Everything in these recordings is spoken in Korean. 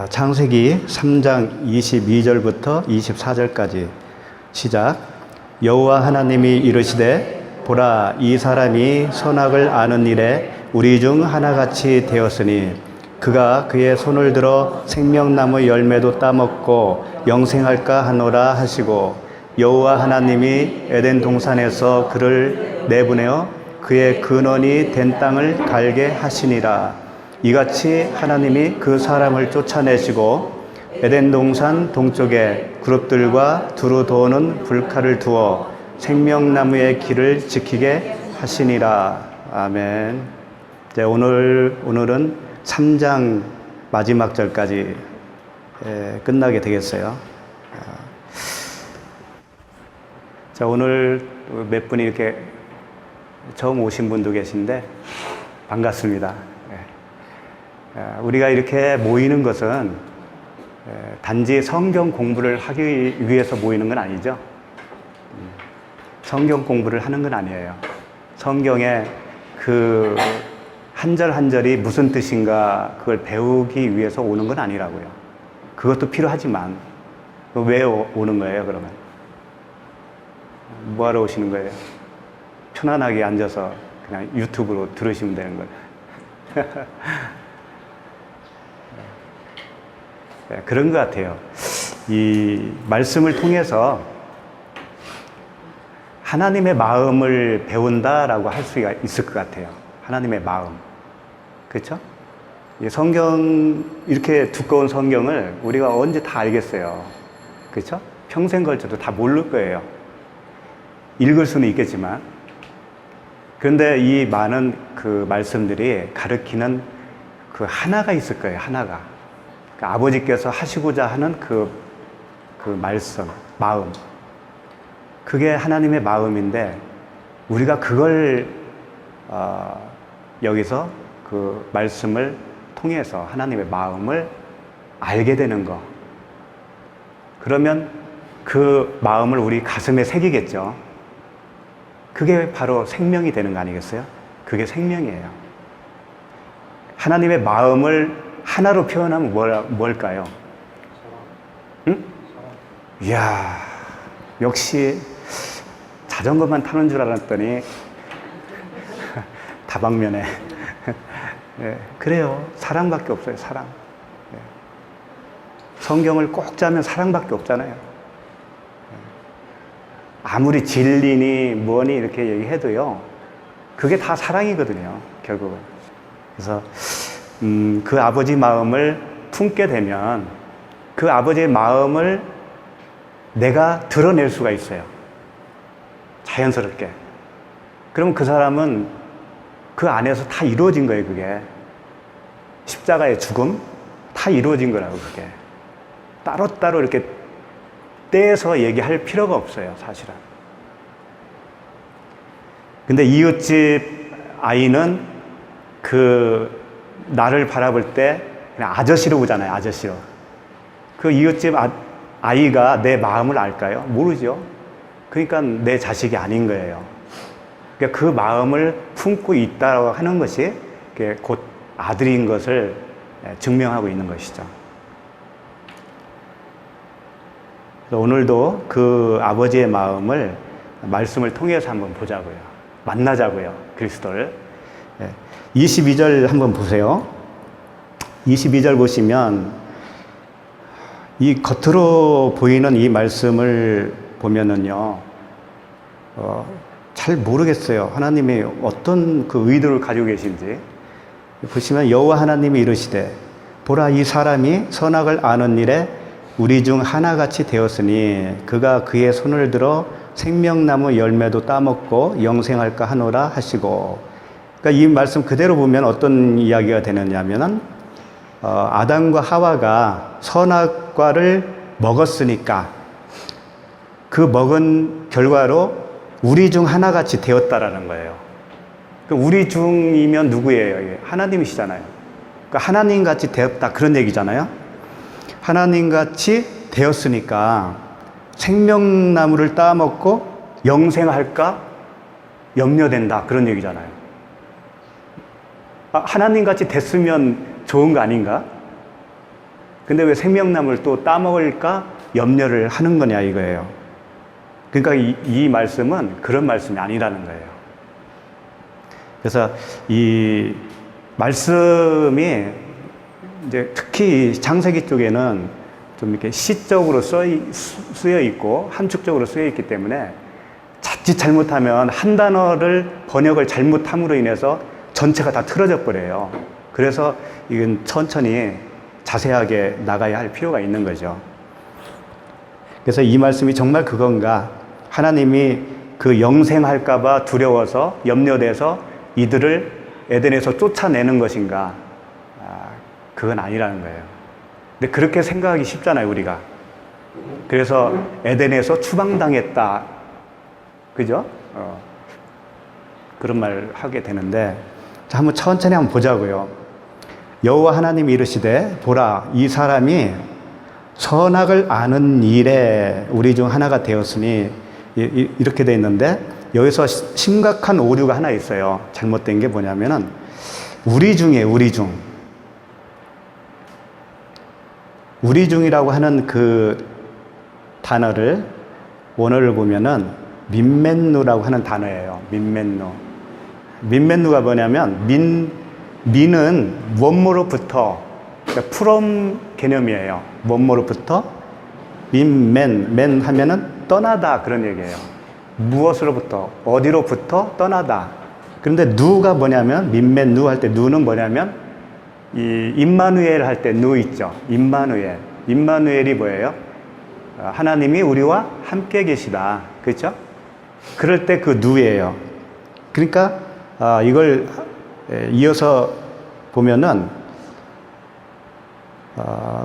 창세기 3장 22절부터 24절까지 시작. 여호와 하나님이 이르시되 보라, 이 사람이 선악을 아는 일에 우리 중 하나같이 되었으니 그가 그의 손을 들어 생명나무 열매도 따먹고 영생할까 하노라 하시고, 여호와 하나님이 에덴 동산에서 그를 내보내어 그의 근원이 된 땅을 갈게 하시니라. 이같이 하나님이 그 사람을 쫓아내시고 에덴 동산 동쪽에 그룹들과 두루 도는 불칼을 두어 생명나무의 길을 지키게 하시니라. 아멘. 네, 오늘은 3장 마지막 절까지 끝나게 되겠어요. 자, 오늘 몇 분이 이렇게 처음 오신 분도 계신데 반갑습니다. 우리가 이렇게 모이는 것은 단지 성경 공부를 하기 위해서 모이는 건 아니죠. 성경 공부를 하는 건 아니에요. 성경의 그 한 절 한 절이 무슨 뜻인가 그걸 배우기 위해서 오는 건 아니라고요. 그것도 필요하지만 왜 오는 거예요, 그러면? 뭐하러 오시는 거예요? 편안하게 앉아서 그냥 유튜브로 들으시면 되는 거예요. 그런 것 같아요. 이 말씀을 통해서 하나님의 마음을 배운다라고 할 수가 있을 것 같아요. 하나님의 마음. 그렇죠? 성경, 이렇게 두꺼운 성경을 우리가 언제 다 알겠어요. 그렇죠? 평생 걸쳐도 다 모를 거예요. 읽을 수는 있겠지만. 그런데 이 많은 그 말씀들이 가르치는 그 하나가 있을 거예요. 하나가. 그러니까 아버지께서 하시고자 하는 그 말씀, 마음. 그게 하나님의 마음인데, 우리가 그걸, 여기서 그 말씀을 통해서 하나님의 마음을 알게 되는 거. 그러면 그 마음을 우리 가슴에 새기겠죠. 그게 바로 생명이 되는 거 아니겠어요? 그게 생명이에요. 하나님의 마음을 하나로 표현하면 뭘까요? 응? 이야, 역시 자전거만 타는 줄 알았더니 다방면에. 네, 그래요. 사랑밖에 없어요. 사랑. 네. 성경을 꼭 짜면 사랑밖에 없잖아요. 아무리 진리니 뭐니 이렇게 얘기해도요, 그게 다 사랑이거든요, 결국은. 그래서 그 아버지 마음을 품게 되면 그 아버지의 마음을 내가 드러낼 수가 있어요. 자연스럽게. 그럼 그 사람은 그 안에서 다 이루어진 거예요, 그게. 십자가의 죽음, 다 이루어진 거라고, 그게. 따로따로 이렇게 떼서 얘기할 필요가 없어요, 사실은. 근데 이웃집 아이는 나를 바라볼 때 그냥 아저씨로 보잖아요, 아저씨로. 그 이웃집 아이가 내 마음을 알까요? 모르죠. 그러니까 내 자식이 아닌 거예요. 그러니까 그 마음을 품고 있다고 하는 것이 곧 아들인 것을 증명하고 있는 것이죠. 오늘도 그 아버지의 마음을 말씀을 통해서 한번 보자고요. 만나자고요, 그리스도를. 22절 한번 보세요. 22절 보시면 이 겉으로 보이는 이 말씀을 보면은요, 잘 모르겠어요. 하나님이 어떤 그 의도를 가지고 계신지. 보시면 여호와 하나님이 이르시되 보라, 이 사람이 선악을 아는 일에 우리 중 하나같이 되었으니 그가 그의 손을 들어 생명나무 열매도 따먹고 영생할까 하노라 하시고. 그러니까 이 말씀 그대로 보면 어떤 이야기가 되느냐면은 아담과 하와가 선악과를 먹었으니까 그 먹은 결과로 우리 중 하나같이 되었다라는 거예요. 우리 중이면 누구예요? 하나님이시잖아요. 그러니까 하나님같이 되었다, 그런 얘기잖아요. 하나님같이 되었으니까 생명나무를 따먹고 영생할까 염려된다, 그런 얘기잖아요. 하나님같이 됐으면 좋은 거 아닌가? 근데 왜 생명나무를 또 따먹을까 염려를 하는 거냐 이거예요. 그러니까 이 말씀은 그런 말씀이 아니라는 거예요. 그래서 이 말씀이 이제 특히 창세기 쪽에는 좀 이렇게 시적으로 쓰여 있고 함축적으로 쓰여 있기 때문에 자칫 잘못하면 한 단어를 번역을 잘못함으로 인해서 전체가 다 틀어져 버려요. 그래서 이건 천천히 자세하게 나가야 할 필요가 있는 거죠. 그래서 이 말씀이 정말 그건가? 하나님이 그 영생할까봐 두려워서 염려돼서 이들을 에덴에서 쫓아내는 것인가? 그건 아니라는 거예요. 근데 그렇게 생각하기 쉽잖아요, 우리가. 그래서 에덴에서 추방당했다. 그죠? 그런 말 하게 되는데, 자, 한번 천천히 한번 보자고요. 여호와 하나님이 이르시되 보라 이 사람이 선악을 아는 일에 우리 중 하나가 되었으니 이렇게 돼 있는데 여기서 심각한 오류가 하나 있어요. 잘못된 게 뭐냐면은 우리 중이라고 하는 그 단어를 원어를 보면은 민맨누라고 하는 단어예요. 민맨누가 뭐냐면 민은 원모로부터 그러니까 from 개념이에요. 원모로부터 맨 하면은 떠나다 그런 얘기예요. 무엇으로부터 어디로부터 떠나다. 그런데 누가 뭐냐면 민맨누 할 때 누는 뭐냐면 이 임마누엘 할 때 누 있죠. 임마누엘이 뭐예요? 하나님이 우리와 함께 계시다. 그렇죠? 그럴 때 그 누예요. 그러니까 이걸 이어서 보면은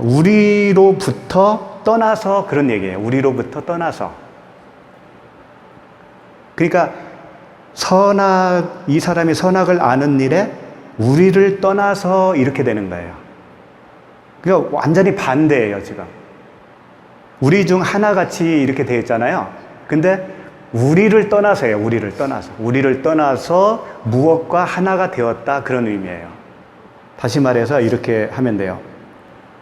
우리로부터 떠나서 그런 얘기예요. 우리로부터 떠나서. 그러니까 이 사람이 선악을 아는 일에 우리를 떠나서 이렇게 되는 거예요. 그러니까 완전히 반대예요, 지금. 우리 중 하나같이 이렇게 되어 있잖아요. 근데 우리를 떠나서예요. 우리를 떠나서 무엇과 하나가 되었다. 그런 의미예요. 다시 말해서 이렇게 하면 돼요.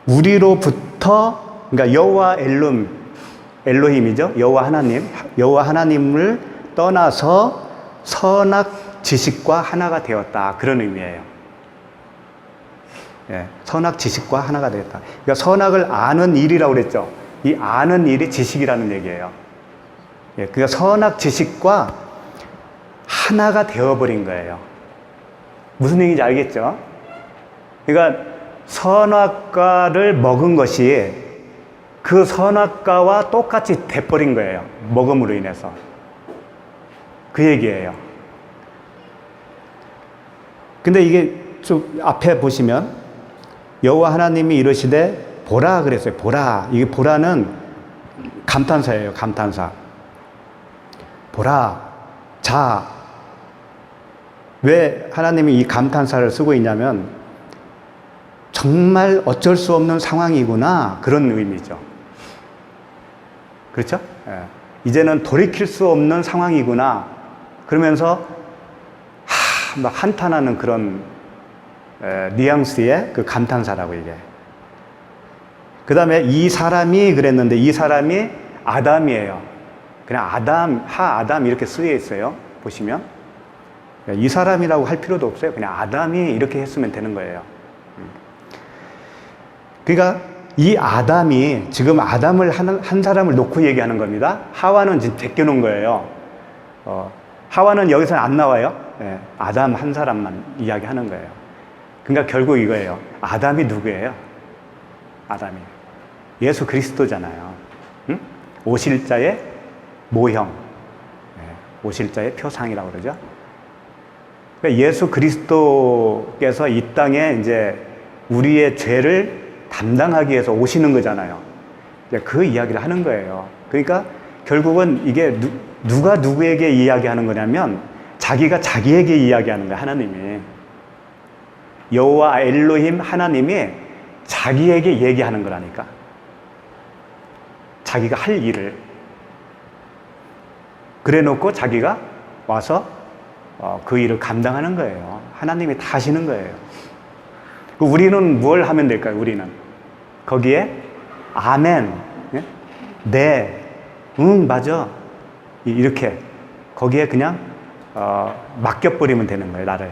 우리로부터, 그러니까 여호와 엘로힘이죠. 여호와 하나님을 떠나서 선악 지식과 하나가 되었다. 그런 의미예요. 예, 선악 지식과 하나가 되었다. 그러니까 선악을 아는 일이라고 그랬죠. 이 아는 일이 지식이라는 얘기예요. 예, 그러니까 선악 지식과 하나가 되어버린 거예요. 무슨 얘기인지 알겠죠? 그러니까 선악과를 먹은 것이 그 선악과와 똑같이 돼버린 거예요. 먹음으로 인해서. 그 얘기예요. 근데 이게 좀 앞에 보시면 여호와 하나님이 이르시되 보라 그랬어요. 보라. 이게 보라는 감탄사예요. 감탄사. 보라. 자. 왜 하나님이 이 감탄사를 쓰고 있냐면 정말 어쩔 수 없는 상황이구나. 그런 의미죠. 그렇죠? 예. 이제는 돌이킬 수 없는 상황이구나. 그러면서 막 한탄하는 그런 뉘앙스의 그 감탄사라고 이게. 그 다음에 이 사람이 그랬는데 이 사람이 아담이에요. 그냥 아담 이렇게 쓰여 있어요. 보시면. 이 사람이라고 할 필요도 없어요. 그냥 아담이 이렇게 했으면 되는 거예요. 그러니까 이 아담이 지금 아담을 한 사람을 놓고 얘기하는 겁니다. 하와는 지금 제껴놓은 거예요. 하와는 여기서는 안 나와요. 네, 아담 한 사람만 이야기하는 거예요. 그러니까 결국 이거예요. 아담이 누구예요? 아담이 예수 그리스도잖아요. 응? 오실자의 모형, 네, 오실자의 표상이라고 그러죠. 그러니까 예수 그리스도께서 이 땅에 이제 우리의 죄를 담당하기 위해서 오시는 거잖아요. 그 이야기를 하는 거예요. 그러니까 결국은 이게 누가 누구에게 이야기하는 거냐면 자기가 자기에게 이야기하는 거예요. 하나님이. 여호와 엘로힘 하나님이 자기에게 얘기하는 거라니까. 자기가 할 일을. 그래 놓고 자기가 와서 그 일을 감당하는 거예요. 하나님이 다 하시는 거예요. 우리는 뭘 하면 될까요? 우리는 거기에 아멘, 예? 네, 응, 맞아. 이렇게 거기에 그냥 맡겨버리면 되는 거예요, 나를.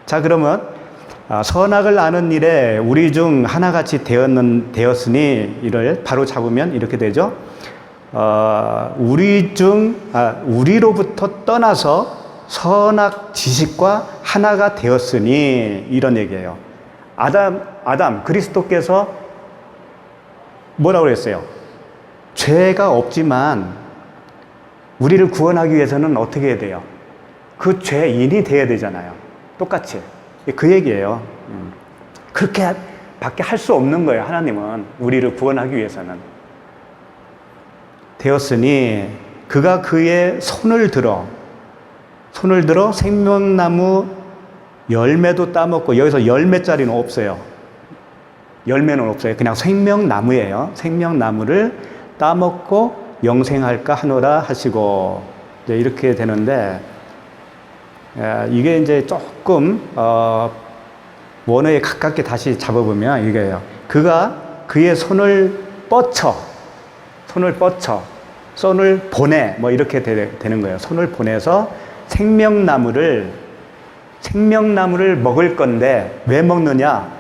자, 그러면 선악을 아는 일에 우리 중 하나같이 되었으니 이를 바로 잡으면 이렇게 되죠. 우리로부터 떠나서 선악 지식과 하나가 되었으니 이런 얘기예요. 아담 그리스도께서 뭐라고 그랬어요? 죄가 없지만 우리를 구원하기 위해서는 어떻게 해야 돼요? 그 죄인이 돼야 되잖아요. 똑같이. 그 얘기예요. 그렇게 밖에 할 수 없는 거예요. 하나님은 우리를 구원하기 위해서는. 되었으니 그가 그의 손을 들어 생명나무 열매도 따먹고, 여기서 열매짜리는 없어요. 열매는 없어요. 그냥 생명나무예요. 생명나무를 따먹고 영생할까 하노라 하시고, 이제 이렇게 되는데, 이게 이제 조금 원어에 가깝게 다시 잡아보면 이게요. 그가 그의 손을 보내, 뭐 이렇게 되는 거예요. 손을 보내서 생명나무를 먹을 건데, 왜 먹느냐?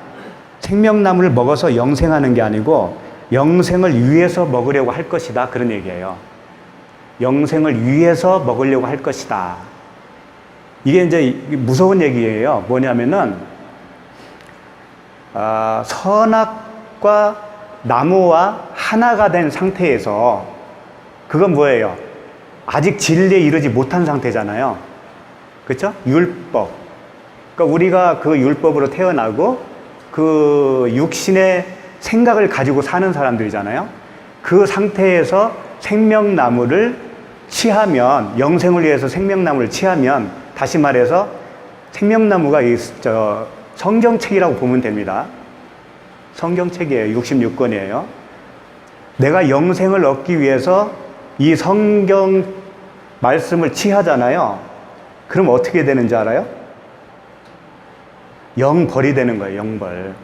생명나무를 먹어서 영생하는 게 아니고 영생을 위해서 먹으려고 할 것이다, 그런 얘기예요. 영생을 위해서 먹으려고 할 것이다. 이게 이제 무서운 얘기예요. 뭐냐면은 선악과 나무와 하나가 된 상태에서, 그건 뭐예요? 아직 진리에 이르지 못한 상태잖아요. 그렇죠? 율법. 그러니까 우리가 그 율법으로 태어나고 그 육신의 생각을 가지고 사는 사람들이잖아요. 그 상태에서 생명나무를 취하면, 영생을 위해서 생명나무를 취하면, 다시 말해서 생명나무가 성경책이라고 보면 됩니다. 성경책이에요. 66권이에요. 내가 영생을 얻기 위해서 이 성경 말씀을 취하잖아요. 그럼 어떻게 되는지 알아요? 영벌이 되는 거예요. 영벌.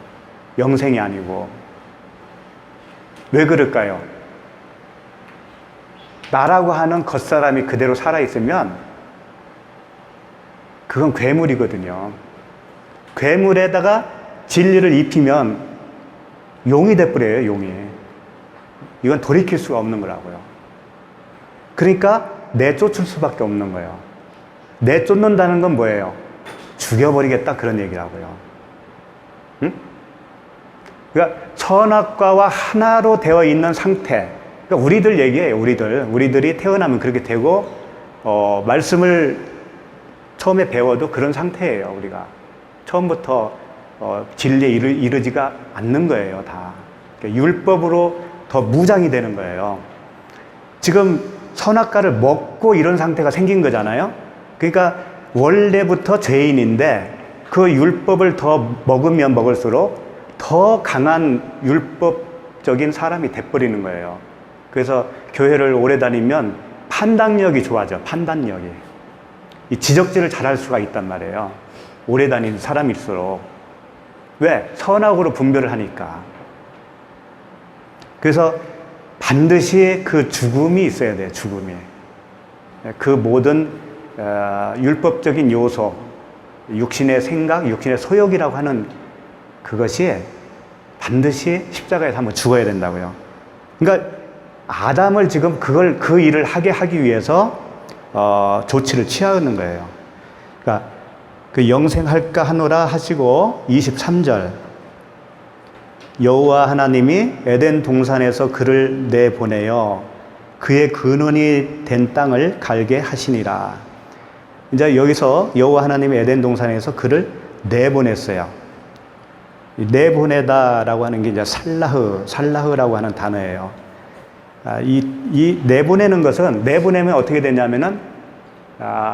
영생이 아니고. 왜 그럴까요? 나라고 하는 겉사람이 그대로 살아있으면 그건 괴물이거든요. 괴물에다가 진리를 입히면 용이 돼버려요. 용이. 이건 돌이킬 수가 없는 거라고요. 그러니까 내쫓을 수밖에 없는 거예요. 내쫓는다는 건 뭐예요? 죽여버리겠다, 그런 얘기라고요. 응? 그러니까 선악과와 하나로 되어 있는 상태. 그러니까 우리들 얘기예요. 우리들이 태어나면 그렇게 되고, 말씀을 처음에 배워도 그런 상태예요. 우리가 처음부터 진리에 이르지가 않는 거예요. 다. 그러니까 율법으로 더 무장이 되는 거예요. 지금 선악과를 먹고 이런 상태가 생긴 거잖아요. 그러니까 원래부터 죄인인데 그 율법을 더 먹으면 먹을수록 더 강한 율법적인 사람이 돼버리는 거예요. 그래서 교회를 오래 다니면 판단력이 좋아져. 판단력이. 이 지적질을 잘할 수가 있단 말이에요. 오래 다니는 사람일수록. 왜? 선악으로 분별을 하니까. 그래서 반드시 그 죽음이 있어야 돼요. 죽음이. 그 모든 율법적인 요소, 육신의 생각, 육신의 소욕이라고 하는 그것이 반드시 십자가에서 한번 죽어야 된다고요. 그러니까 아담을 지금 그 일을 하기 위해서 조치를 취하는 거예요. 그러니까 그 영생할까 하노라 하시고 23절, 여호와 하나님이 에덴 동산에서 그를 내보내어 그의 근원이 된 땅을 갈게 하시니라. 이제 여기서 여호와 하나님이 에덴 동산에서 그를 내보냈어요. 내보내다라고 하는 게 이제 살라흐라고 하는 단어예요. 이 내보내는 것은, 내보내면 어떻게 되냐면은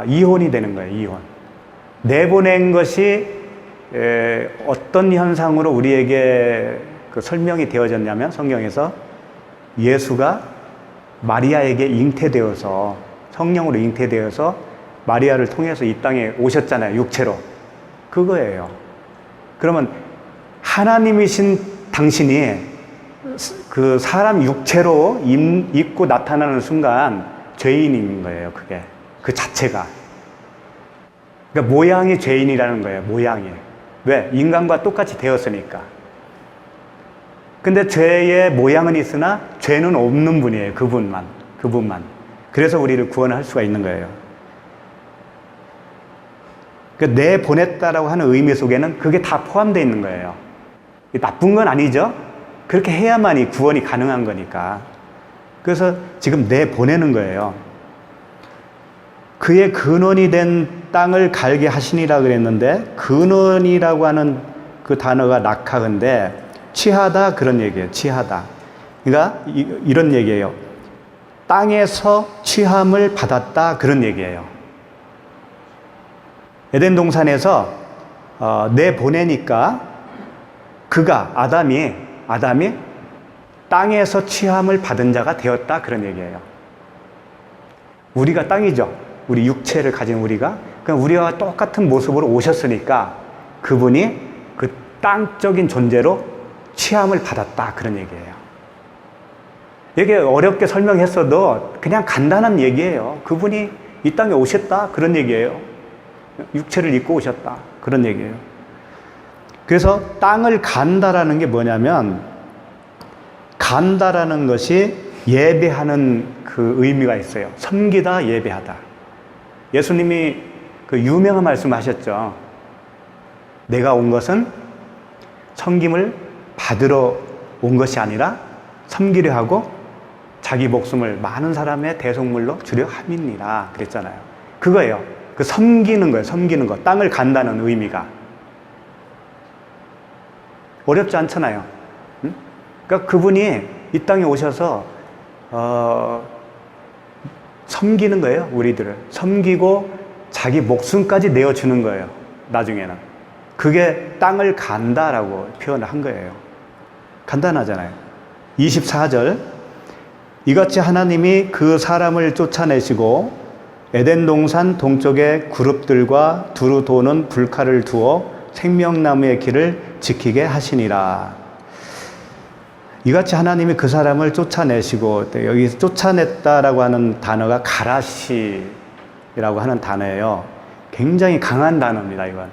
이혼이 되는 거예요. 이혼. 내보낸 것이 어떤 현상으로 우리에게 그 설명이 되어졌냐면, 성경에서 예수가 마리아에게 잉태되어서, 성령으로 잉태되어서 마리아를 통해서 이 땅에 오셨잖아요. 육체로. 그거예요. 그러면 하나님이신 당신이 그 사람 육체로 입고 나타나는 순간 죄인인 거예요. 그게 그 자체가. 그러니까 모양이 죄인이라는 거예요. 모양이. 왜? 인간과 똑같이 되었으니까. 근데 죄의 모양은 있으나 죄는 없는 분이에요. 그분만. 그래서 우리를 구원할 수가 있는 거예요. 그러니까 내 보냈다라고 하는 의미 속에는 그게 다 포함되어 있는 거예요. 나쁜 건 아니죠. 그렇게 해야만이 구원이 가능한 거니까. 그래서 지금 내 보내는 거예요. 그의 근원이 된 땅을 갈게 하시니라 그랬는데, 근원이라고 하는 그 단어가 낙하근데 취하다 그런 얘기예요. 취하다. 그러니까 이런 얘기예요. 땅에서 취함을 받았다 그런 얘기예요. 에덴 동산에서 내 보내니까 그가 아담이 땅에서 취함을 받은 자가 되었다 그런 얘기예요. 우리가 땅이죠. 우리 육체를 가진 우리가. 그러니까 우리와 똑같은 모습으로 오셨으니까 그분이 그 땅적인 존재로 취함을 받았다 그런 얘기예요. 이게 어렵게 설명했어도 그냥 간단한 얘기예요. 그분이 이 땅에 오셨다 그런 얘기예요. 육체를 입고 오셨다 그런 얘기예요. 그래서 땅을 간다라는 게 뭐냐면, 간다라는 것이 예배하는 그 의미가 있어요. 섬기다, 예배하다. 예수님이 그 유명한 말씀 하셨죠. 내가 온 것은 섬김을 받으러 온 것이 아니라 섬기려 하고 자기 목숨을 많은 사람의 대속물로 주려 함이니라 그랬잖아요. 그거예요. 그 섬기는 거예요. 섬기는 거. 땅을 간다는 의미가. 어렵지 않잖아요. 응? 그러니까 그분이 이 땅에 오셔서 섬기는 거예요. 우리들을 섬기고 자기 목숨까지 내어주는 거예요. 나중에는. 그게 땅을 간다라고 표현을 한 거예요. 간단하잖아요. 24절, 이같이 하나님이 그 사람을 쫓아내시고 에덴 동산 동쪽에 그룹들과 두루 도는 불칼을 두어 생명나무의 길을 지키게 하시니라. 이같이 하나님이 그 사람을 쫓아내시고, 여기 쫓아냈다라고 하는 단어가 가라시라고 하는 단어예요. 굉장히 강한 단어입니다, 이건.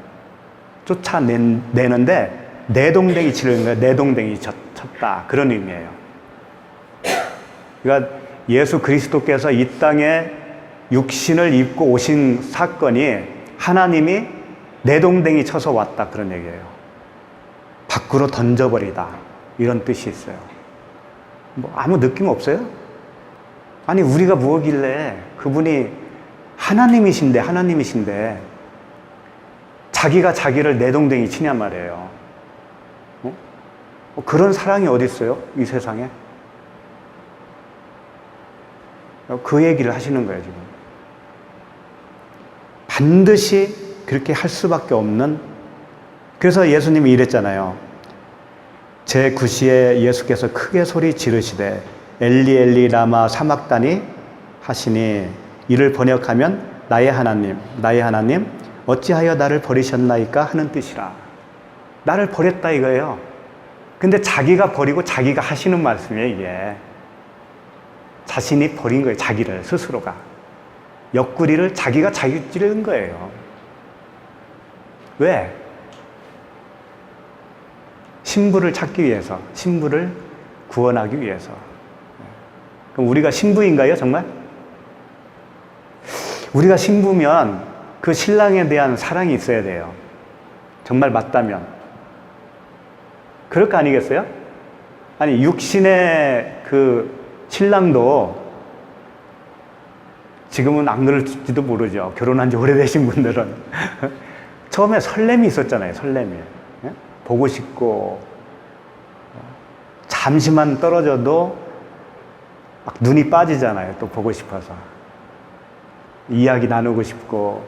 쫓아내는데 내동댕이 치는 거예요. 내동댕이 쳤다. 그런 의미예요. 그러니까 예수 그리스도께서 이 땅에 육신을 입고 오신 사건이 하나님이 내동댕이 쳐서 왔다 그런 얘기예요. 밖으로 던져버리다 이런 뜻이 있어요. 뭐 아무 느낌 없어요? 아니 우리가 뭐길래 그분이 하나님이신데 자기가 자기를 내동댕이 치냐 말이에요. 그런 사랑이 어디 있어요? 이 세상에? 그 얘기를 하시는 거예요, 지금. 반드시 그렇게 할 수밖에 없는. 그래서 예수님이 이랬잖아요. 제9시에 예수께서 크게 소리 지르시되 엘리 엘리 라마 사막다니 하시니, 이를 번역하면 나의 하나님 어찌하여 나를 버리셨나이까 하는 뜻이라. 나를 버렸다 이거예요. 근데 자기가 버리고 자기가 하시는 말씀이에요, 이게. 자신이 버린 거예요, 자기를 스스로가. 옆구리를 자기가 자기 찌르는 거예요. 왜? 신부를 찾기 위해서, 신부를 구원하기 위해서. 그럼 우리가 신부인가요, 정말? 우리가 신부면 그 신랑에 대한 사랑이 있어야 돼요. 정말 맞다면. 그럴 거 아니겠어요? 아니, 육신의 그 신랑도 지금은 안 그럴지도 모르죠. 결혼한 지 오래되신 분들은. 처음에 설렘이 있었잖아요, 설렘이. 보고 싶고, 잠시만 떨어져도 막 눈이 빠지잖아요, 또 보고 싶어서. 이야기 나누고 싶고,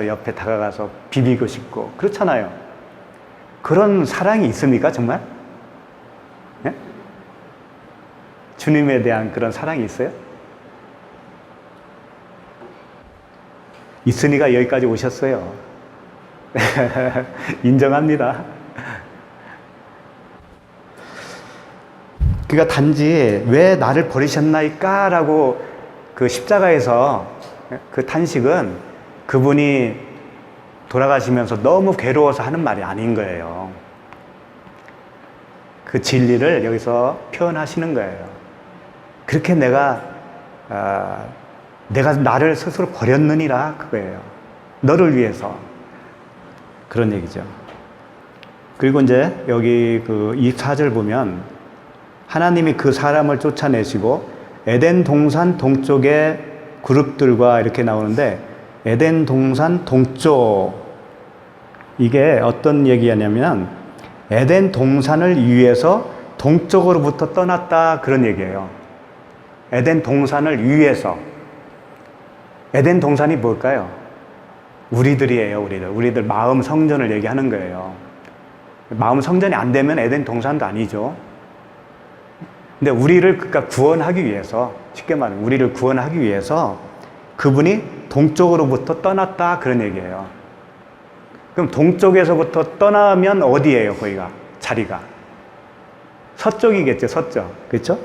옆에 다가가서 비비고 싶고, 그렇잖아요. 그런 사랑이 있습니까, 정말? 예? 주님에 대한 그런 사랑이 있어요? 있으니까 여기까지 오셨어요. 인정합니다. 그러니까 단지 왜 나를 버리셨나이까? 라고 그 십자가에서 그 탄식은 그분이 돌아가시면서 너무 괴로워서 하는 말이 아닌 거예요. 그 진리를 여기서 표현하시는 거예요. 그렇게 내가 나를 스스로 버렸느니라 그거예요. 너를 위해서. 그런 얘기죠. 그리고 이제 여기 그 24절 보면 하나님이 그 사람을 쫓아내시고 에덴 동산 동쪽의 그룹들과 이렇게 나오는데 에덴 동산 동쪽 이게 어떤 얘기냐면 에덴 동산을 위해서 동쪽으로부터 떠났다 그런 얘기예요. 에덴 동산을 위해서. 에덴 동산이 뭘까요? 우리들이에요. 우리들 마음 성전을 얘기하는 거예요. 마음 성전이 안 되면 에덴 동산도 아니죠. 근데 우리를 그러니까 구원하기 위해서, 쉽게 말하면 우리를 구원하기 위해서 그분이 동쪽으로부터 떠났다 그런 얘기예요. 그럼 동쪽에서부터 떠나면 어디예요? 거기가 자리가 서쪽이겠죠. 서쪽. 그렇죠?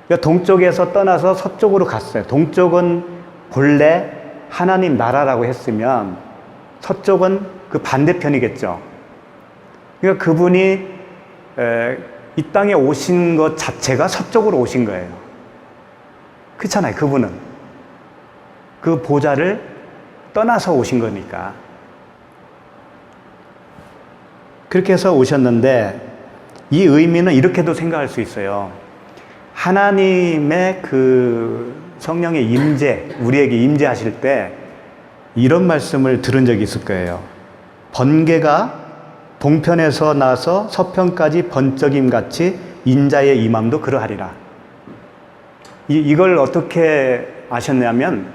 그러니까 동쪽에서 떠나서 서쪽으로 갔어요. 동쪽은 본래 하나님 나라라고 했으면 서쪽은 그 반대편이겠죠. 그러니까 그분이 이 땅에 오신 것 자체가 서쪽으로 오신 거예요. 그렇잖아요. 그분은 그 보좌를 떠나서 오신 거니까. 그렇게 해서 오셨는데 이 의미는 이렇게도 생각할 수 있어요. 하나님의 그 성령의 임재, 우리에게 임재하실 때 이런 말씀을 들은 적이 있을 거예요. 번개가 동편에서 나서 서편까지 번쩍임 같이 인자의 임함도 그러하리라. 이걸 어떻게 아셨냐면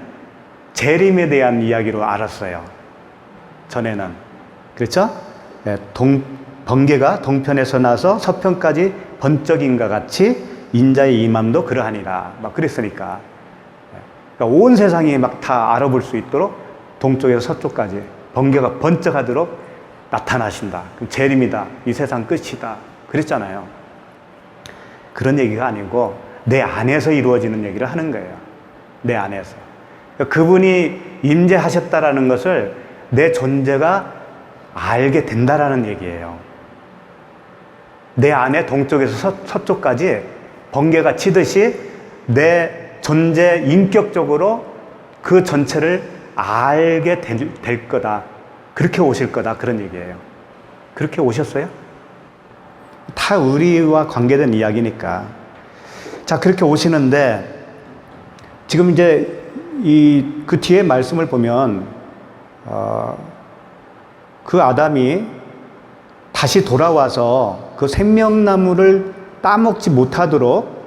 재림에 대한 이야기로 알았어요. 전에는. 그렇죠? 번개가 동편에서 나서 서편까지 번쩍임과 같이 인자의 임함도 그러하니라. 막 그랬으니까. 그러니까 온 세상이 막 다 알아볼 수 있도록 동쪽에서 서쪽까지 번개가 번쩍하도록 나타나신다. 그럼 재림이다. 이 세상 끝이다. 그랬잖아요. 그런 얘기가 아니고 내 안에서 이루어지는 얘기를 하는 거예요. 내 안에서. 그러니까 그분이 임재하셨다라는 것을 내 존재가 알게 된다라는 얘기예요. 내 안에 동쪽에서 서쪽까지 번개가 치듯이 내 존재 인격적으로 그 전체를 알게 될 거다. 그렇게 오실 거다. 그런 얘기예요. 그렇게 오셨어요? 다 우리와 관계된 이야기니까. 자, 그렇게 오시는데 지금 이제 그 뒤에 말씀을 보면 그 아담이 다시 돌아와서 그 생명나무를 따먹지 못하도록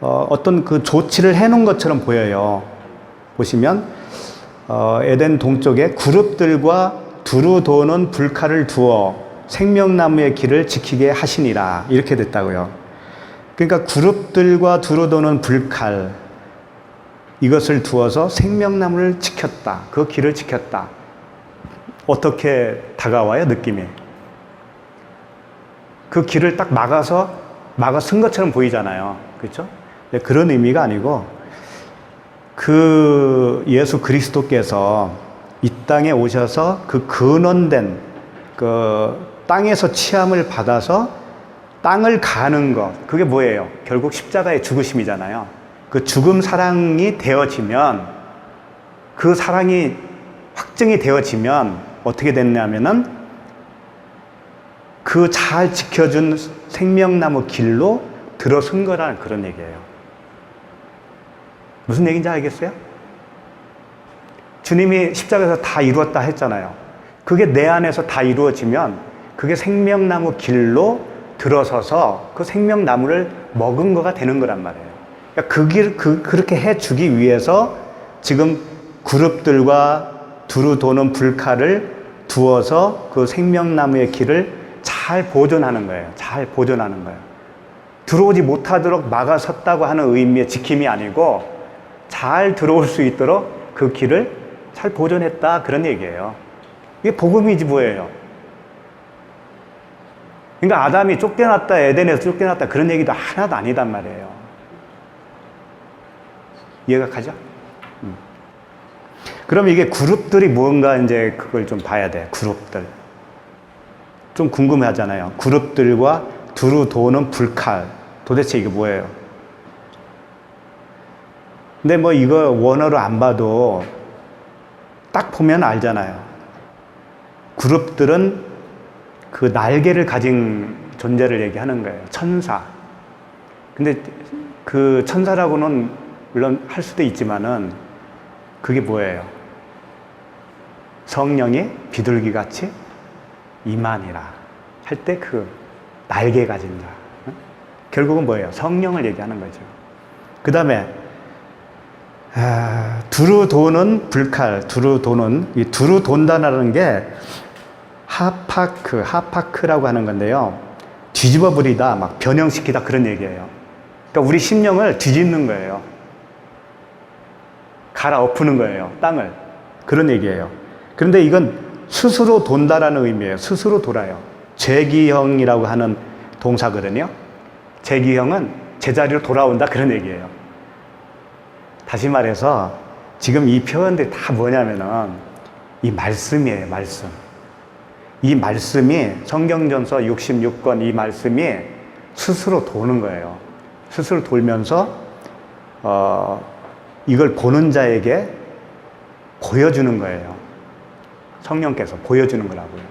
어떤 그 조치를 해놓은 것처럼 보여요. 보시면 에덴 동쪽에 그룹들과 두루 도는 불칼을 두어 생명나무의 길을 지키게 하시니라. 이렇게 됐다고요. 그러니까 그룹들과 두루 도는 불칼 이것을 두어서 생명나무를 지켰다. 그 길을 지켰다. 어떻게 다가와요? 느낌이. 그 길을 딱 막아 쓴 것처럼 보이잖아요. 그렇죠? 그런 의미가 아니고 그 예수 그리스도께서 이 땅에 오셔서 그 근원된 그 땅에서 취함을 받아서 땅을 가는 것, 그게 뭐예요? 결국 십자가의 죽으심이잖아요. 그 죽음 사랑이 되어지면, 그 사랑이 확증이 되어지면 어떻게 됐냐면은 그 잘 지켜준 생명나무 길로 들어선 거라는 그런 얘기예요. 무슨 얘기인지 알겠어요? 주님이 십자가에서 다 이루었다 했잖아요. 그게 내 안에서 다 이루어지면 그게 생명나무 길로 들어서서 그 생명나무를 먹은 거가 되는 거란 말이에요. 그러니까 그렇게 해주기 위해서 지금 그룹들과 두루 도는 불칼을 두어서 그 생명나무의 길을 잘 보존하는 거예요. 잘 보존하는 거예요. 들어오지 못하도록 막아섰다고 하는 의미의 지킴이 아니고 잘 들어올 수 있도록 그 길을 잘 보존했다 그런 얘기예요. 이게 복음이지 뭐예요. 그러니까 아담이 쫓겨났다, 에덴에서 쫓겨났다 그런 얘기도 하나도 아니단 말이에요. 이해가 가죠? 그럼 이게 그룹들이 뭔가 이제 그걸 좀 봐야 돼. 그룹들. 좀 궁금해 하잖아요. 그룹들과 두루 도는 불칼. 도대체 이게 뭐예요? 근데 뭐 이거 원어로 안 봐도 딱 보면 알잖아요. 그룹들은 그 날개를 가진 존재를 얘기하는 거예요. 천사. 근데 그 천사라고는 물론 할 수도 있지만은 그게 뭐예요? 성령이 비둘기같이 임하니라 할 때 그 날개 가진 자. 결국은 뭐예요? 성령을 얘기하는 거죠. 그 다음에 두루 도는 불칼, 두루 도는, 이 두루 돈다라는 게 하파크라고 하는 건데요. 뒤집어 버리다, 막 변형시키다 그런 얘기예요. 그러니까 우리 심령을 뒤집는 거예요. 갈아엎는 거예요. 땅을. 그런 얘기예요. 그런데 이건 스스로 돈다라는 의미예요. 스스로 돌아요. 재기형이라고 하는 동사거든요. 재기형은 제자리로 돌아온다 그런 얘기예요. 다시 말해서 지금 이 표현들이 다 뭐냐면은 이 말씀이에요. 말씀. 이 말씀이 성경전서 66권 이 말씀이 스스로 도는 거예요. 스스로 돌면서 이걸 보는 자에게 보여주는 거예요. 성령께서 보여주는 거라고요.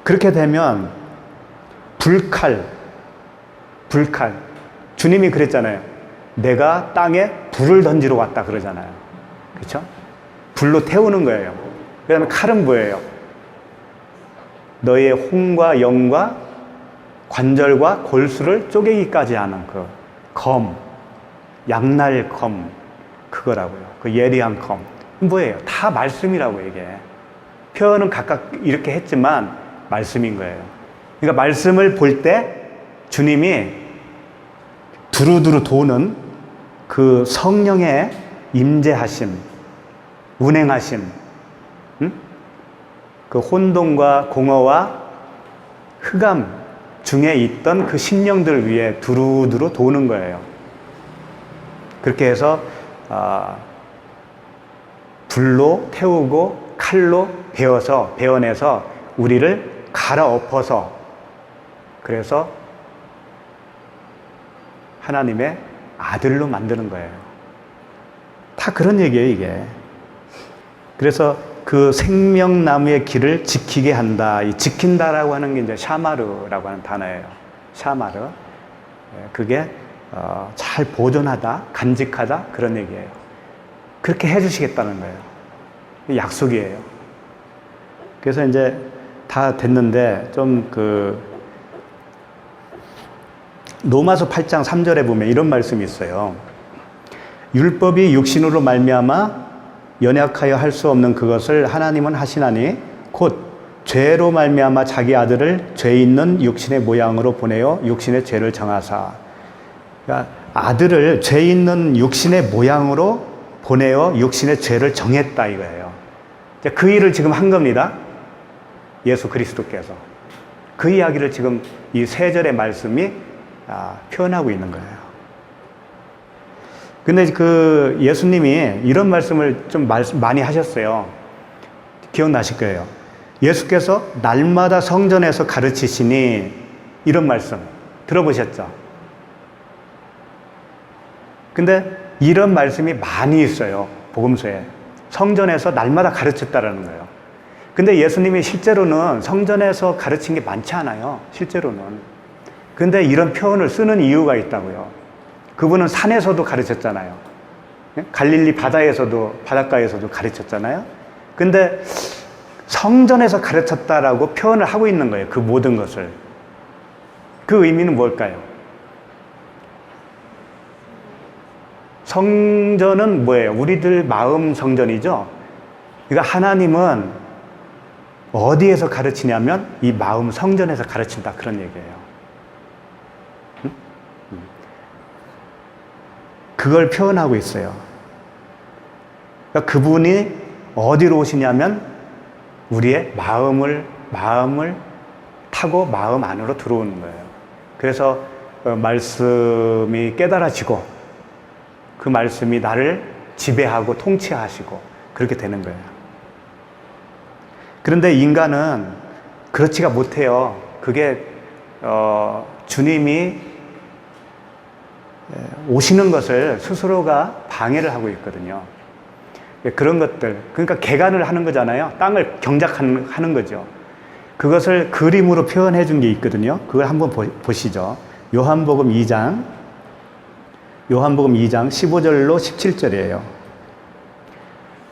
그렇게 되면 불칼. 주님이 그랬잖아요. 내가 땅에 불을 던지러 왔다 그러잖아요. 그렇죠? 불로 태우는 거예요. 그 다음에 칼은 뭐예요? 너의 혼과 영과 관절과 골수를 쪼개기까지 하는 그 검, 양날 검, 그거라고요. 그 예리한 검. 뭐예요? 다 말씀이라고 이게. 표현은 각각 이렇게 했지만 말씀인 거예요. 그러니까 말씀을 볼 때 주님이 두루두루 도는 그 성령의 임재하심, 운행하심, 그 혼돈과 공허와 흑암 중에 있던 그 심령들 위에 두루두루 도는 거예요. 그렇게 해서 불로 태우고 칼로 베어내서 우리를 갈아엎어서 그래서 하나님의 아들로 만드는 거예요. 다 그런 얘기예요, 이게. 그래서 그 생명나무의 길을 지키게 한다. 이 지킨다라고 하는 게 이제 샤마르라고 하는 단어예요. 샤마르. 그게 잘 보존하다, 간직하다 그런 얘기예요. 그렇게 해주시겠다는 거예요. 약속이에요. 그래서 이제 다 됐는데 좀 로마서 8장 3절에 보면 이런 말씀이 있어요. 율법이 육신으로 말미암아 연약하여 할 수 없는 그것을 하나님은 하시나니 곧 죄로 말미암아 자기 아들을 죄 있는 육신의 모양으로 보내어 육신의 죄를 정하사. 그러니까 아들을 죄 있는 육신의 모양으로 보내어 육신의 죄를 정했다 이거예요. 그 일을 지금 한 겁니다. 예수 그리스도께서. 그 이야기를 지금 이 세 절의 말씀이 표현하고 있는 거예요. 근데 그 예수님이 이런 말씀을 좀 많이 하셨어요. 기억나실 거예요. 예수께서 날마다 성전에서 가르치시니 이런 말씀 들어보셨죠? 근데 이런 말씀이 많이 있어요. 복음서에. 성전에서 날마다 가르쳤다라는 거예요. 근데 예수님이 실제로는 성전에서 가르친 게 많지 않아요. 실제로는. 근데 이런 표현을 쓰는 이유가 있다고요. 그분은 산에서도 가르쳤잖아요. 갈릴리 바닷가에서도 가르쳤잖아요. 근데 성전에서 가르쳤다라고 표현을 하고 있는 거예요. 그 모든 것을. 그 의미는 뭘까요? 성전은 뭐예요? 우리들 마음 성전이죠? 그러니까 하나님은 어디에서 가르치냐면 이 마음 성전에서 가르친다. 그런 얘기예요. 그걸 표현하고 있어요. 그러니까 그분이 어디로 오시냐면 우리의 마음을 타고 마음 안으로 들어오는 거예요. 그래서 말씀이 깨달아지고 그 말씀이 나를 지배하고 통치하시고 그렇게 되는 거예요. 그런데 인간은 그렇지가 못해요. 그게 주님이 오시는 것을 스스로가 방해를 하고 있거든요. 그런 것들, 그러니까 개간을 하는 거잖아요. 땅을 경작하는 거죠. 그것을 그림으로 표현해 준 게 있거든요. 그걸 한번 보시죠. 요한복음 2장 15절로 17절이에요.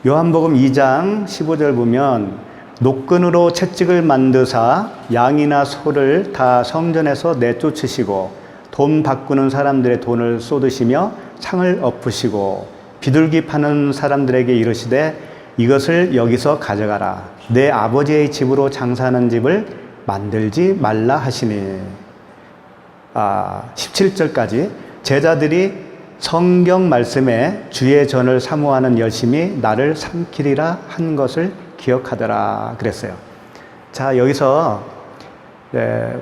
요한복음 2장 15절 보면 노끈으로 채찍을 만드사 양이나 소를 다 성전에서 내쫓으시고 돈 바꾸는 사람들의 돈을 쏟으시며 상을 엎으시고 비둘기 파는 사람들에게 이르시되 이것을 여기서 가져가라. 내 아버지의 집으로 장사하는 집을 만들지 말라 하시니. 17절까지 제자들이 성경 말씀에 주의 전을 사모하는 열심히 나를 삼키리라 한 것을 기억하더라 그랬어요. 자, 여기서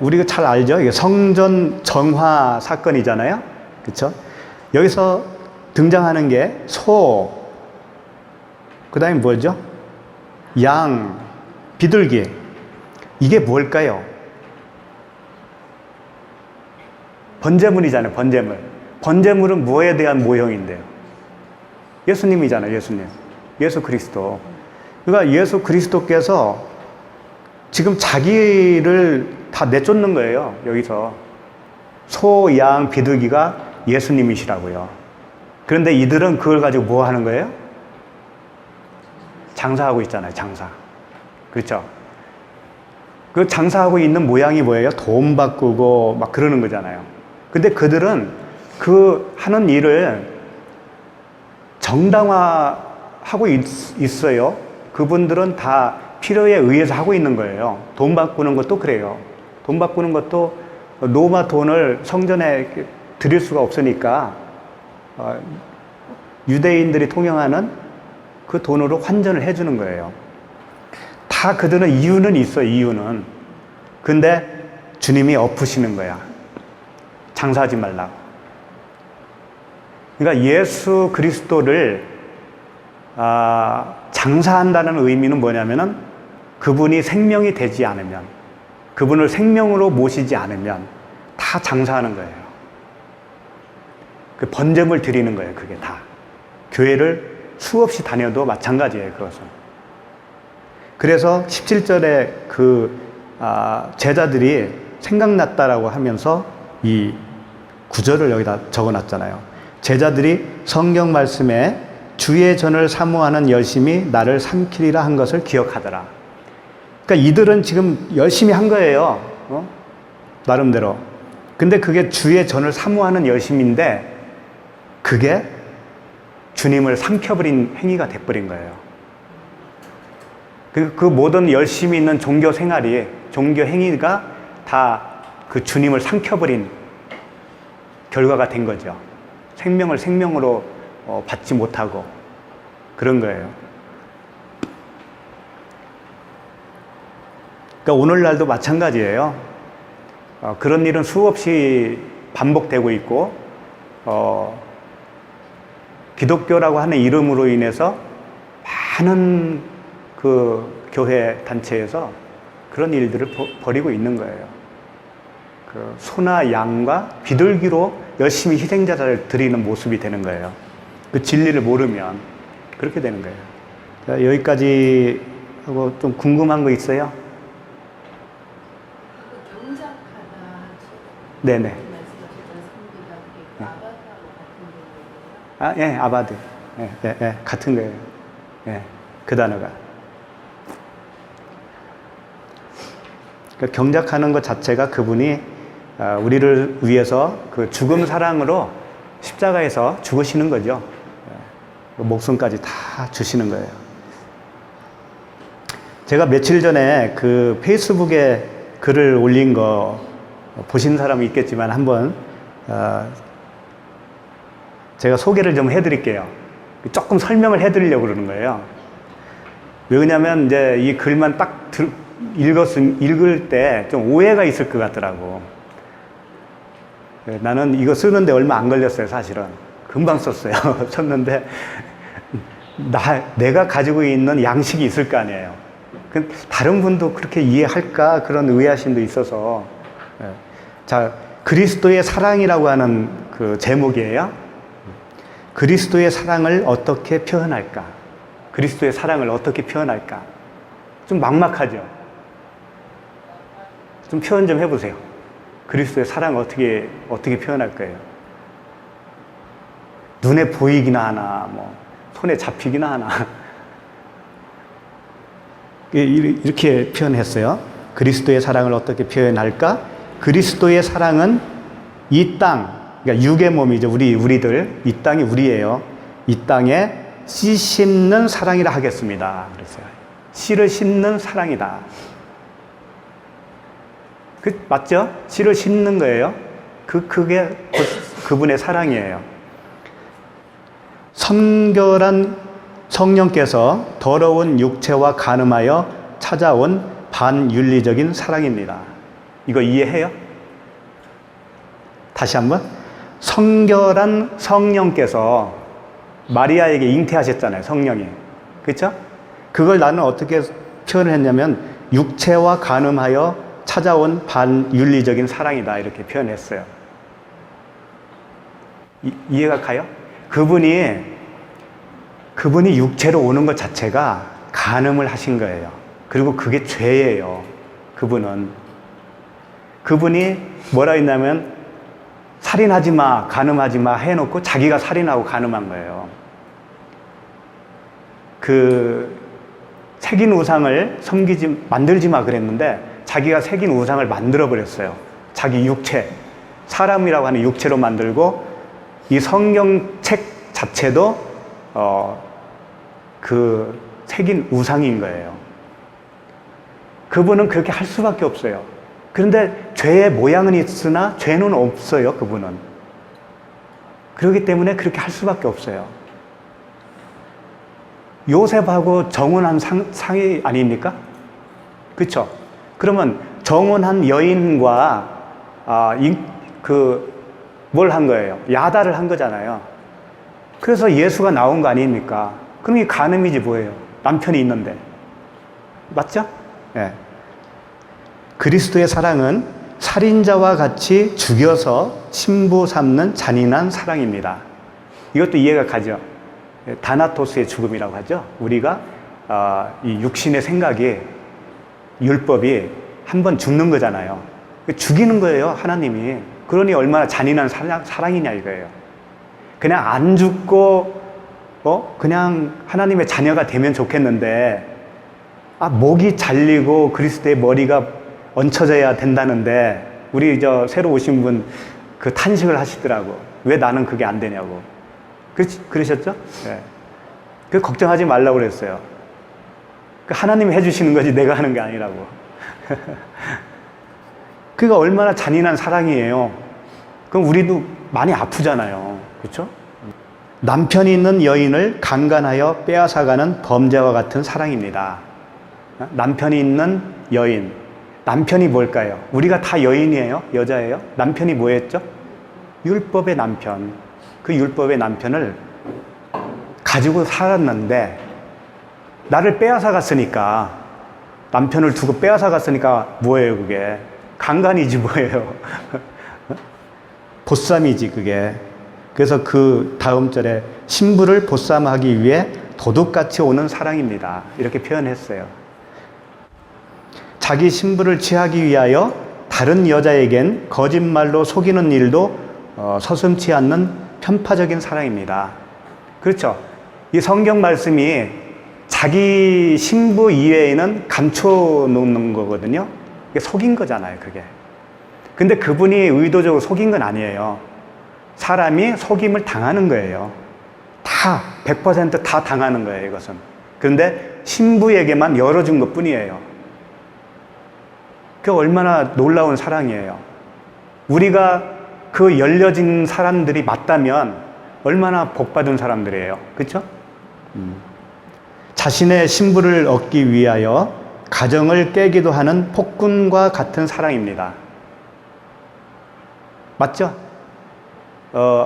우리가 잘 알죠? 이게 성전 정화 사건이잖아요. 그렇죠? 여기서 등장하는 게 소, 그 다음에 뭐죠? 양, 비둘기. 이게 뭘까요? 번제물이잖아요. 번제물. 번제물은 뭐에 대한 모형인데요? 예수님이잖아요. 예수님. 예수 그리스도. 그러니까 예수 그리스도께서 지금 자기를 다 내쫓는 거예요. 여기서. 소, 양, 비둘기가 예수님이시라고요. 그런데 이들은 그걸 가지고 뭐 하는 거예요? 장사하고 있잖아요. 장사. 그렇죠? 그 장사하고 있는 모양이 뭐예요? 돈 바꾸고 막 그러는 거잖아요. 근데 그들은 그 하는 일을 정당화하고 있어요. 그분들은 다 필요에 의해서 하고 있는 거예요. 돈 바꾸는 것도 그래요. 돈 바꾸는 것도 로마 돈을 성전에 드릴 수가 없으니까 유대인들이 통용하는 그 돈으로 환전을 해주는 거예요. 다 그들은 이유는 있어요. 이유는. 근데 주님이 엎으시는 거야. 장사하지 말라고. 그러니까 예수 그리스도를 장사한다는 의미는 뭐냐면은 그분이 생명이 되지 않으면, 그분을 생명으로 모시지 않으면 다 장사하는 거예요. 그 번제물 드리는 거예요. 그게 다. 교회를 수없이 다녀도 마찬가지예요. 그것은. 그래서 17절에 그 제자들이 생각났다라고 하면서 이 구절을 여기다 적어놨잖아요. 제자들이 성경 말씀에 주의 전을 사모하는 열심히 나를 삼키리라 한 것을 기억하더라. 그러니까 이들은 지금 열심히 한 거예요. 나름대로. 근데 그게 주의 전을 사모하는 열심인데 그게 주님을 삼켜버린 행위가 돼버린 거예요. 그 모든 열심히 있는 종교 생활이, 종교 행위가 다 그 주님을 삼켜버린 결과가 된 거죠. 생명을 생명으로 받지 못하고 그런 거예요. 그러니까 오늘날도 마찬가지예요. 그런 일은 수없이 반복되고 있고 기독교라고 하는 이름으로 인해서 많은 그 교회 단체에서 그런 일들을 벌이고 있는 거예요. 그 소나 양과 비둘기로 열심히 희생자를 드리는 모습이 되는 거예요. 그 진리를 모르면 그렇게 되는 거예요. 자, 여기까지 하고 좀 궁금한 거 있어요? 경작하다. 네네. 예, 아바드. 예, 같은 거예요. 예, 그 단어가. 그러니까 경작하는 것 자체가 그분이 우리를 위해서 그 죽음 사랑으로 십자가에서 죽으시는 거죠. 목숨까지 다 주시는 거예요. 제가 며칠 전에 그 페이스북에 글을 올린 거 보신 사람이 있겠지만 한번 제가 소개를 좀 해드릴게요. 조금 설명을 해드리려고 그러는 거예요. 왜냐면 이제 이 글만 딱 읽을 때 좀 오해가 있을 것 같더라고. 나는 이거 쓰는데 얼마 안 걸렸어요, 사실은. 금방 썼어요. 썼는데, 내가 가지고 있는 양식이 있을 거 아니에요. 다른 분도 그렇게 이해할까? 그런 의아심도 있어서. 자, 그리스도의 사랑이라고 하는 그 제목이에요. 그리스도의 사랑을 어떻게 표현할까? 그리스도의 사랑을 어떻게 표현할까? 좀 막막하죠? 좀 표현 좀 해보세요. 그리스도의 사랑을 어떻게 표현할 거예요? 눈에 보이기나 하나, 뭐, 손에 잡히기나 하나. 이렇게 표현했어요. 그리스도의 사랑을 어떻게 표현할까? 그리스도의 사랑은 이 땅, 그러니까 육의 몸이죠. 우리들. 이 땅이 우리예요. 이 땅에 씨 심는 사랑이라 하겠습니다. 그랬어요. 씨를 심는 사랑이다. 맞죠? 씨를 심는 거예요. 그게 그분의 사랑이에요. 성결한 성령께서 더러운 육체와 간음하여 찾아온 반윤리적인 사랑입니다. 이거 이해해요? 다시 한번. 성결한 성령께서 마리아에게 잉태하셨잖아요. 성령이. 그렇죠? 그걸 나는 어떻게 표현을 했냐면 육체와 간음하여 찾아온 반윤리적인 사랑이다. 이렇게 표현했어요. 이해가 가요? 그분이 육체로 오는 것 자체가 간음을 하신 거예요. 그리고 그게 죄예요. 그분이 뭐라 했냐면 살인하지 마, 간음하지 마 해놓고 자기가 살인하고 간음한 거예요. 그 새긴 우상을 만들지 마 그랬는데 자기가 새긴 우상을 만들어 버렸어요. 자기 육체, 사람이라고 하는 육체로 만들고 이 성경책 자체도 그 새긴 우상인 거예요. 그분은 그렇게 할 수밖에 없어요. 그런데 죄의 모양은 있으나 죄는 없어요, 그분은. 그렇기 때문에 그렇게 할 수밖에 없어요. 요셉하고 정혼한 상이 아닙니까? 그렇죠? 그러면 정혼한 여인과 뭘 한 거예요? 야다를 한 거잖아요. 그래서 예수가 나온 거 아닙니까? 그럼 이 간음이지 뭐예요? 남편이 있는데. 맞죠? 네. 그리스도의 사랑은 살인자와 같이 죽여서 신부 삼는 잔인한 사랑입니다. 이것도 이해가 가죠? 다나토스의 죽음이라고 하죠. 우리가 이 육신의 생각이, 율법이 한번 죽는 거잖아요. 죽이는 거예요, 하나님이. 그러니 얼마나 잔인한 사랑이냐 이거예요. 그냥 안 죽고 그냥 하나님의 자녀가 되면 좋겠는데 목이 잘리고 그리스도의 머리가 얹혀져야 된다는데 우리 새로 오신 분 그 탄식을 하시더라고. 왜 나는 그게 안 되냐고. 그러셨죠? 네. 그 걱정하지 말라고 그랬어요. 하나님이 해주시는 거지 내가 하는 게 아니라고. 그게 얼마나 잔인한 사랑이에요. 그럼 우리도 많이 아프잖아요. 그렇죠? 남편이 있는 여인을 강간하여 빼앗아가는 범죄와 같은 사랑입니다. 남편이 있는 여인. 남편이 뭘까요? 우리가 다 여인이에요? 여자예요? 남편이 뭐였죠? 율법의 남편. 그 율법의 남편을 가지고 살았는데 나를 빼앗아갔으니까, 남편을 두고 빼앗아갔으니까 뭐예요 그게? 강간이지 뭐예요. 보쌈이지 그게. 그래서 그 다음 절에 신부를 보쌈하기 위해 도둑같이 오는 사랑입니다. 이렇게 표현했어요. 자기 신부를 취하기 위하여 다른 여자에겐 거짓말로 속이는 일도 서슴지 않는 편파적인 사랑입니다. 그렇죠? 이 성경 말씀이 자기 신부 이외에는 감춰놓는 거거든요. 이게 속인 거잖아요, 그게. 근데 그분이 의도적으로 속인 건 아니에요. 사람이 속임을 당하는 거예요. 100% 다 당하는 거예요, 이것은. 그런데 신부에게만 열어준 것 뿐이에요. 그게 얼마나 놀라운 사랑이에요. 우리가 그 열려진 사람들이 맞다면 얼마나 복받은 사람들이에요. 그렇죠? 자신의 신부를 얻기 위하여 가정을 깨기도 하는 폭군과 같은 사랑입니다. 맞죠?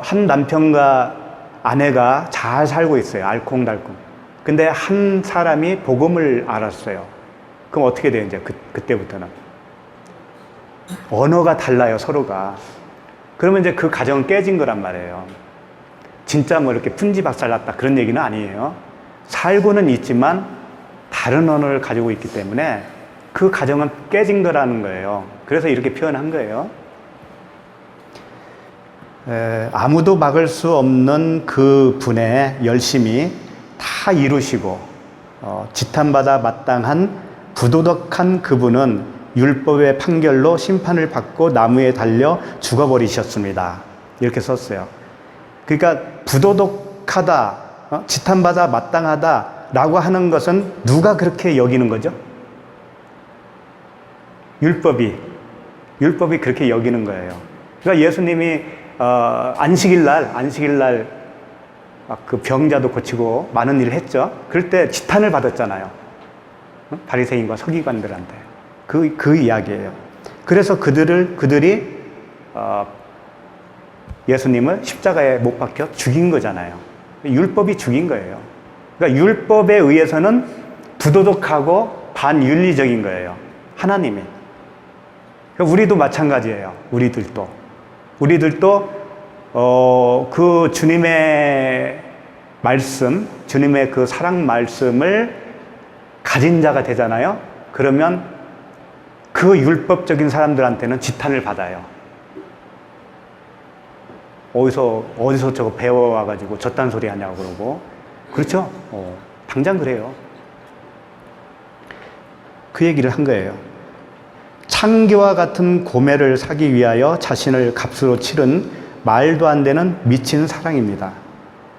한 남편과 아내가 잘 살고 있어요. 알콩달콩. 근데 한 사람이 복음을 알았어요. 그럼 어떻게 돼요? 이제 그때부터는 언어가 달라요, 서로가. 그러면 이제 그 가정은 깨진 거란 말이에요. 진짜 뭐 이렇게 분지박살났다 그런 얘기는 아니에요. 살고는 있지만 다른 언어를 가지고 있기 때문에 그 가정은 깨진 거라는 거예요. 그래서 이렇게 표현한 거예요. 아무도 막을 수 없는 그 분의 열심히 다 이루시고 지탄받아 마땅한 부도덕한 그분은 율법의 판결로 심판을 받고 나무에 달려 죽어버리셨습니다. 이렇게 썼어요. 그러니까 부도덕하다, 지탄받아 마땅하다라고 하는 것은 누가 그렇게 여기는 거죠? 율법이 그렇게 여기는 거예요. 그러니까 예수님이 안식일 날 그 병자도 고치고 많은 일을 했죠. 그럴 때 지탄을 받았잖아요. 바리새인과 서기관들한테. 그 이야기예요. 그래서 그들이 예수님을 십자가에 못 박혀 죽인 거잖아요. 율법이 죽인 거예요. 그러니까 율법에 의해서는 부도덕하고 반윤리적인 거예요. 하나님이. 그러니까 우리도 마찬가지예요. 우리들도 그 주님의 말씀, 주님의 그 사랑 말씀을 가진 자가 되잖아요. 그러면 그 율법적인 사람들한테는 지탄을 받아요. 어디서 저거 배워와가지고 저딴 소리 하냐고 그러고. 그렇죠? 당장 그래요. 그 얘기를 한 거예요. 창기와 같은 고매를 사기 위하여 자신을 값으로 치른 말도 안 되는 미친 사랑입니다.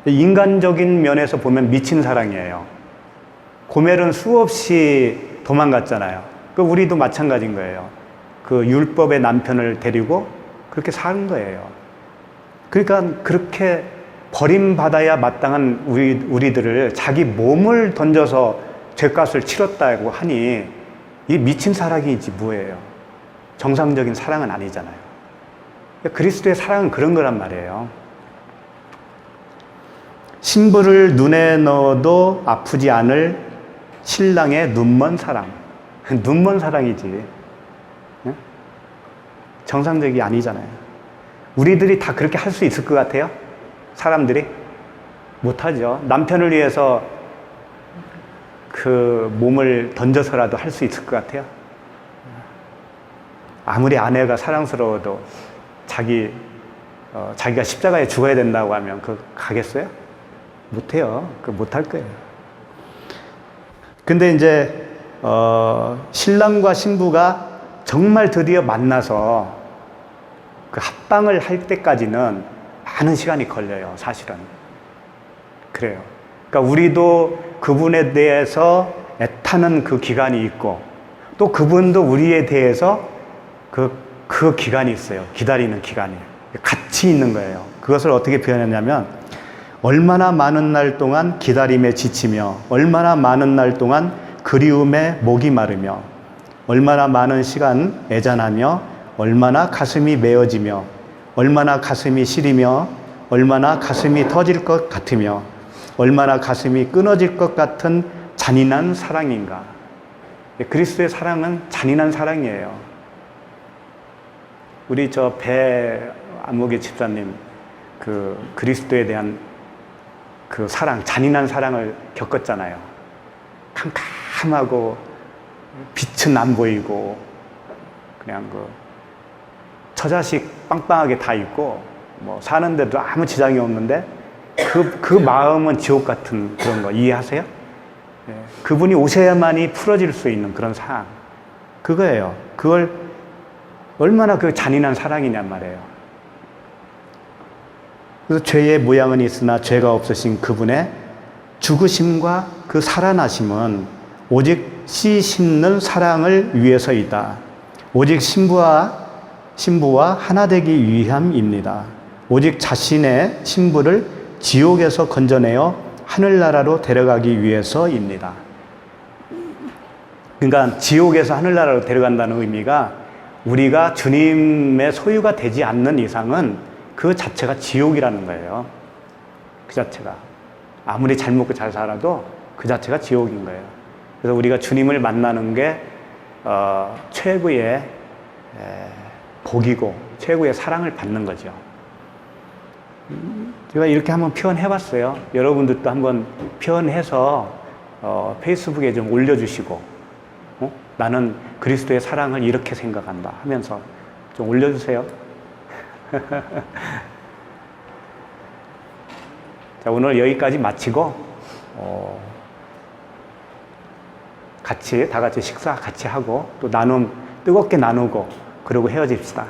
인간적인 면에서 보면 미친 사랑이에요. 고멜은 수없이 도망갔잖아요. 우리도 마찬가지인 거예요. 그 율법의 남편을 데리고 그렇게 사는 거예요. 그러니까 그렇게 버림받아야 마땅한 우리들을 자기 몸을 던져서 죄값을 치렀다고 하니 이 미친 사랑이지 뭐예요. 정상적인 사랑은 아니잖아요. 그리스도의 사랑은 그런 거란 말이에요. 신부를 눈에 넣어도 아프지 않을 신랑의 눈먼 사랑. 눈먼 사랑이지. 정상적이 아니잖아요. 우리들이 다 그렇게 할 수 있을 것 같아요? 사람들이? 못하죠. 남편을 위해서 그 몸을 던져서라도 할 수 있을 것 같아요? 아무리 아내가 사랑스러워도 자기가 십자가에 죽어야 된다고 하면 가겠어요? 못해요. 못할 거예요. 근데 이제 신랑과 신부가 정말 드디어 만나서 그 합방을 할 때까지는 많은 시간이 걸려요. 사실은. 그래요. 그러니까 우리도 그분에 대해서 애타는 그 기간이 있고 또 그분도 우리에 대해서 그 기간이 있어요. 기다리는 기간이. 같이 있는 거예요. 그것을 어떻게 표현했냐면 얼마나 많은 날 동안 기다림에 지치며 얼마나 많은 날 동안 그리움에 목이 마르며 얼마나 많은 시간 애잔하며 얼마나 가슴이 메어지며 얼마나 가슴이 시리며 얼마나 가슴이 터질 것 같으며 얼마나 가슴이 끊어질 것 같은 잔인한 사랑인가. 그리스도의 사랑은 잔인한 사랑이에요. 우리 안목의 집사님 그리스도에 대한 그 사랑, 잔인한 사랑을 겪었잖아요. 캄캄하고 빛은 안 보이고 그냥 처자식 빵빵하게 다 있고 뭐 사는데도 아무 지장이 없는데 그 마음은 지옥 같은 그런 거 이해하세요? 네. 그분이 오셔야만이 풀어질 수 있는 그런 상황. 그거예요. 그걸 얼마나 그 잔인한 사랑이냔 말이에요. 그래서 죄의 모양은 있으나 죄가 없으신 그분의 죽으심과 그 살아나심은 오직 씨 심는 사랑을 위해서이다. 오직 신부와 하나 되기 위함입니다. 오직 자신의 신부를 지옥에서 건져내어 하늘나라로 데려가기 위해서입니다. 그러니까 지옥에서 하늘나라로 데려간다는 의미가 우리가 주님의 소유가 되지 않는 이상은 그 자체가 지옥이라는 거예요. 그 자체가. 아무리 잘 먹고 잘 살아도 그 자체가 지옥인 거예요. 그래서 우리가 주님을 만나는 게 최고의 복이고 최고의 사랑을 받는 거죠. 제가 이렇게 한번 표현해 봤어요. 여러분들도 한번 표현해서 페이스북에 좀 올려주시고 나는 그리스도의 사랑을 이렇게 생각한다 하면서 좀 올려주세요. 자, 오늘 여기까지 마치고 다 같이 식사 같이 하고 또 뜨겁게 나누고 그러고 헤어집시다.